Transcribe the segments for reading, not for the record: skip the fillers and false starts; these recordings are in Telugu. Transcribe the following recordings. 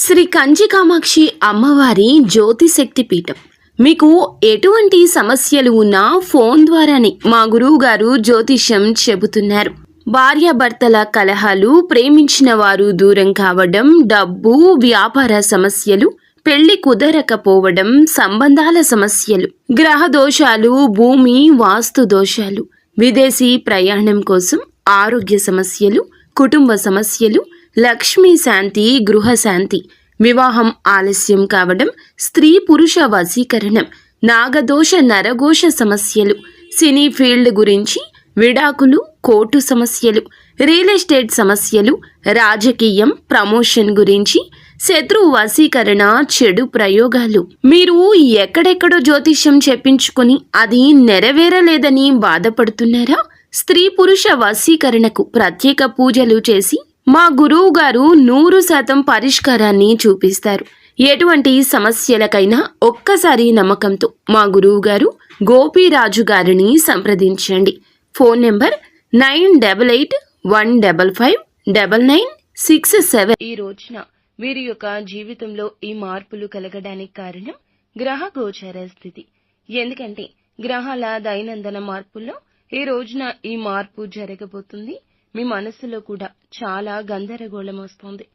శ్రీ కంచి కామాక్షి అమ్మవారి జ్యోతిశక్తి పీఠం. మీకు ఎటువంటి సమస్యలు ఉన్నా ఫోన్ ద్వారానే మా గురువు గారు జ్యోతిష్యం చెబుతున్నారు. భార్యాభర్తల కలహాలు, ప్రేమించిన వారు దూరం కావడం, డబ్బు, వ్యాపార సమస్యలు, పెళ్లి కుదరకపోవడం, సంబంధాల సమస్యలు, గ్రహ దోషాలు, భూమి వాస్తు దోషాలు, విదేశీ ప్రయాణం కోసం, ఆరోగ్య సమస్యలు, కుటుంబ సమస్యలు, లక్ష్మీ శాంతి, గృహశాంతి, వివాహం ఆలస్యం కావడం, స్త్రీ పురుష వశీకరణం, నాగదోష నరఘోష సమస్యలు, సినీ ఫీల్డ్ గురించి, విడాకులు, కోర్టు సమస్యలు, రియల్ ఎస్టేట్ సమస్యలు, రాజకీయం, ప్రమోషన్ గురించి, శత్రు వశీకరణ, చెడు ప్రయోగాలు. మీరు ఎక్కడెక్కడో జ్యోతిష్యం చెప్పించుకుని అది నెరవేరలేదని బాధపడుతున్నారా? స్త్రీ పురుష వశీకరణకు ప్రత్యేక పూజలు చేసి మా గురువు గారు 100% పరిష్కారాన్ని చూపిస్తారు. ఎటువంటి సమస్యలకైనా ఒక్కసారి నమ్మకంతో మా గురువు గారు గోపీరాజు గారిని సంప్రదించండి. Phone number 9881559967. ఈ రోజున వీరి యొక్క జీవితంలో ఈ మార్పులు కలగడానికి కారణం గ్రహ గోచర స్థితి. ఎందుకంటే గ్రహాల దైనందిన మార్పుల్లో ఈ రోజున ఈ మార్పు జరగబోతుంది. మీ మనస్సులో కూడా చాలా గందరగోళం వస్తుంది.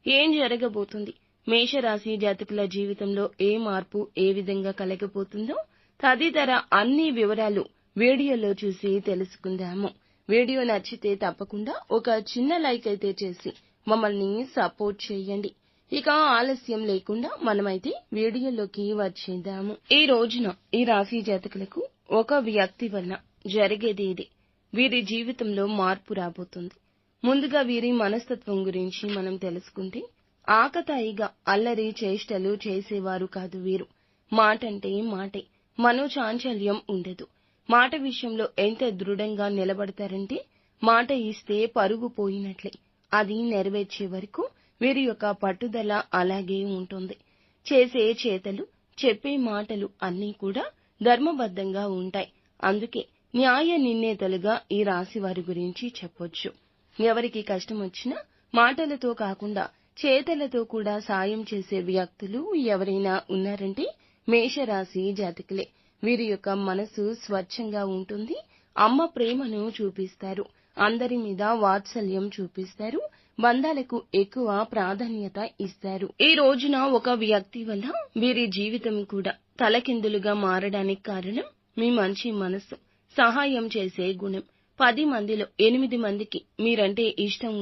ఏం జరగబోతుంది, మేషరాశి జాతకుల జీవితంలో ఏ మార్పు ఏ విధంగా కలగబోతుందో తదితర అన్ని వివరాలు వీడియోలో చూసి తెలుసుకుందాము. వీడియో నచ్చితే తప్పకుండా ఒక చిన్న లైక్ అయితే చేసి మమ్మల్ని సపోర్ట్ చేయండి. ఇక ఆలస్యం లేకుండా మనమైతే వీడియోలోకి వచ్చేద్దాము. ఈ రోజున ఈ రాశి జాతకులకు ఒక వ్యక్తి వల్ల జరిగేది ఇది. వీరి జీవితంలో మార్పు రాబోతుంది. ముందుగా వీరి మనస్తత్వం గురించి మనం తెలుసుకుంటే, ఆకతాయిగా అల్లరి చేష్టలు చేసేవారు కాదు వీరు. మాటంటే మాటే, మనోచాంచల్యం ఉండదు. మాట విషయంలో ఎంత దృఢంగా నిలబడతారంటే, మాట ఇస్తే పరుగు పోయినట్లే. అది నెరవేర్చే వరకు వీరి యొక్క పట్టుదల అలాగే ఉంటుంది. చేసే చేతలు, చెప్పే మాటలు అన్నీ కూడా ధర్మబద్ధంగా ఉంటాయి. అందుకే న్యాయ నిర్ణేతలుగా ఈ రాశి వారి గురించి చెప్పొచ్చు. ఎవరికి కష్టం వచ్చినా మాటలతో కాకుండా చేతలతో కూడా సాయం చేసే వ్యక్తులు ఎవరైనా ఉన్నారంటే మేషరాశి జాతకులే. వీరి యొక్క మనసు స్వచ్ఛంగా ఉంటుంది. అమ్మ ప్రేమను చూపిస్తారు. అందరి మీద వాత్సల్యం చూపిస్తారు. బంధాలకు ఎక్కువ ప్రాధాన్యత ఇస్తారు. ఈ రోజున ఒక వ్యక్తి వల్ల వీరి జీవితం కూడా తలకిందులుగా మారడానికి కారణం మీ మంచి మనసు, సహాయం చేసే గుణం. 10 మందిలో 8 మందికి మీరంటే ఇష్టం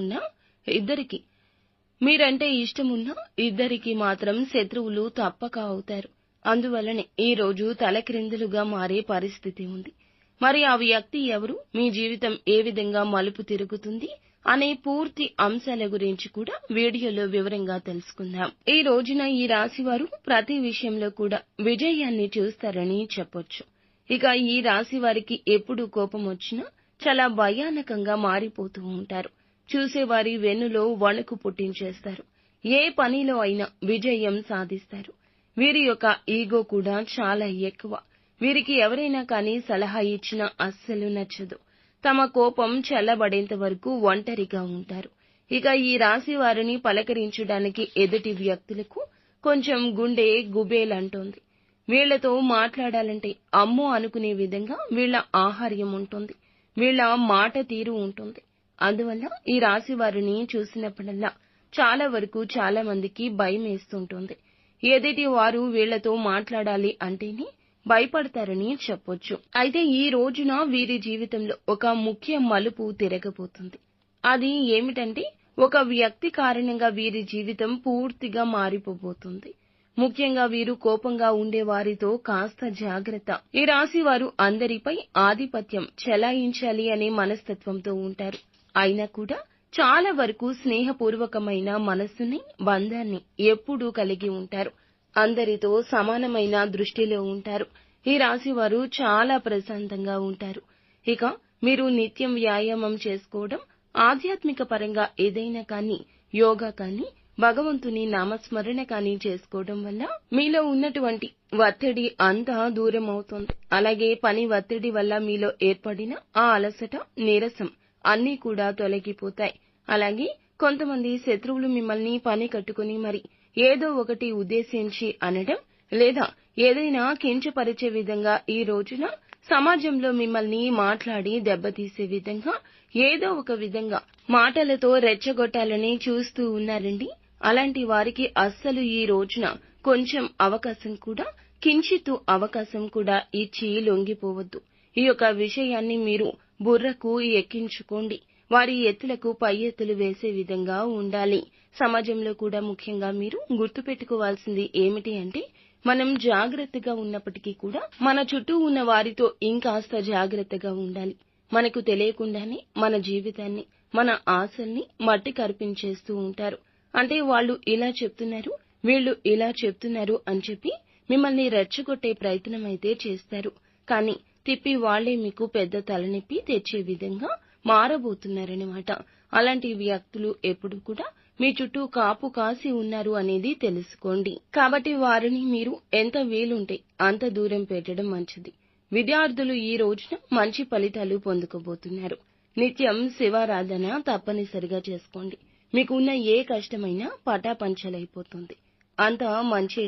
ఉన్నా ఇద్దరికి మాత్రం శత్రువులు తప్పక అవుతారు. అందువల్లనే ఈ రోజు తలక్రిందులుగా మారే పరిస్థితి ఉంది. మరి ఆ వ్యక్తి ఎవరు, మీ జీవితం ఏ విధంగా మలుపు తిరుగుతుంది అనే పూర్తి అంశాల గురించి కూడా వీడియోలో వివరంగా తెలుసుకుందాం. ఈ రోజున ఈ రాశి వారు ప్రతి విషయంలో కూడా విజయాన్ని చూస్తారని చెప్పొచ్చు. ఇక ఈ రాశి వారికి ఎప్పుడు కోపం వచ్చినా చాలా భయానకంగా మారిపోతూ ఉంటారు. చూసేవారి వెన్నులో వణుకు పుట్టించేస్తారు. ఏ పనిలో అయినా విజయం సాధిస్తారు. వీరి యొక్క ఈగో కూడా చాలా ఎక్కువ. వీరికి ఎవరైనా కానీ సలహా ఇచ్చినా అస్సలు నచ్చదు. తమ కోపం చల్లబడేంత వరకు ఒంటరిగా ఉంటారు. ఇక ఈ రాశి వారిని పలకరించడానికి ఎదుటి వ్యక్తులకు కొంచెం గుండె గుబేలంటోంది. వీళ్లతో మాట్లాడాలంటే అమ్మో అనుకునే విధంగా వీళ్ల ఆహార్యం ఉంటుంది. వీళ్ల మాట తీరు ఉంటుంది. అందువల్ల ఈ రాశి వారిని చూసినప్పుడల్లా చాలా వరకు చాలా మందికి భయం వేస్తుంటుంది. ఎదుటి వారు వీళ్లతో మాట్లాడాలి అంటేనే భయపడతారని చెప్పొచ్చు. అయితే ఈ రోజున వీరి జీవితంలో ఒక ముఖ్య మలుపు తిరగబోతుంది. అది ఏమిటంటే, ఒక వ్యక్తి కారణంగా వీరి జీవితం పూర్తిగా మారిపోబోతుంది. ముఖ్యంగా వీరు కోపంగా ఉండే వారితో కాస్త జాగ్రత్త. ఈ రాశి వారు అందరిపై ఆధిపత్యం చెలాయించాలి అనే మనస్తత్వంతో ఉంటారు. అయినా కూడా చాలా వరకు స్నేహపూర్వకమైన మనస్సుని, బంధాన్ని ఎప్పుడూ కలిగి ఉంటారు. అందరితో సమానమైన దృష్టిలో ఉంటారు. ఈ రాశి వారు చాలా ప్రశాంతంగా ఉంటారు. ఇక మీరు నిత్యం వ్యాయామం చేసుకోవడం, ఆధ్యాత్మిక పరంగా ఏదైనా కానీ, యోగా కానీ, భగవంతుని నామస్మరణ కానీ చేసుకోవడం వల్ల మీలో ఉన్నటువంటి ఒత్తిడి అంతా దూరం అవుతుంది. అలాగే పని ఒత్తిడి వల్ల మీలో ఏర్పడిన ఆ అలసట, నీరసం అన్నీ కూడా తొలగిపోతాయి. అలాగే కొంతమంది శత్రువులు మిమ్మల్ని పని కట్టుకుని మరి ఏదో ఒకటి ఉద్దేశించి అనడం లేదా ఏదైనా కించపరిచే విధంగా ఈ రోజున సమాజంలో మిమ్మల్ని మాట్లాడి దెబ్బతీసే విధంగా ఏదో ఒక విధంగా మాటలతో రెచ్చగొట్టాలని చూస్తూ ఉన్నారండి. అలాంటి వారికి అస్సలు ఈ రోజున కొంచెం అవకాశం కూడా కించిత్తు అవకాశం కూడా ఇచ్చి లొంగిపోవద్దు. ఈ యొక్క విషయాన్ని మీరు బుర్రకు ఎక్కించుకోండి. వారి ఎత్తులకు పై ఎత్తులు వేసే విధంగా ఉండాలి. సమాజంలో కూడా ముఖ్యంగా మీరు గుర్తుపెట్టుకోవాల్సింది ఏమిటి అంటే, మనం జాగ్రత్తగా ఉన్నప్పటికీ కూడా మన చుట్టూ ఉన్న వారితో ఇంకాస్త జాగ్రత్తగా ఉండాలి. మనకు తెలియకుండానే మన జీవితాన్ని, మన ఆశల్ని మట్టి కరిపించేస్తూ ఉంటారు. అంటే వాళ్ళు ఇలా చెప్తున్నారు, వీళ్ళు ఇలా చెప్తున్నారు అని చెప్పి మిమ్మల్ని రెచ్చగొట్టే ప్రయత్నం అయితే చేస్తారు. కానీ తిప్పి వాళ్లే మీకు పెద్ద తలనొప్పి తెచ్చే విధంగా మారబోతున్నారన్నమాట. అలాంటి వ్యక్తులు ఎప్పుడు కూడా మీ చుట్టూ కాపు కాసి ఉన్నారు అనేది తెలుసుకోండి. కాబట్టి వారిని మీరు ఎంత వీలుంటే అంత దూరం పెట్టడం మంచిది. విద్యార్థులు ఈ రోజున మంచి ఫలితాలు పొందుకోబోతున్నారు. నిత్యం శివారాధన తప్పనిసరిగా చేసుకోండి. మీకు ఉన్న ఏ కష్టమైనా పటాపంచలైపోతుంది. అంతా మంచి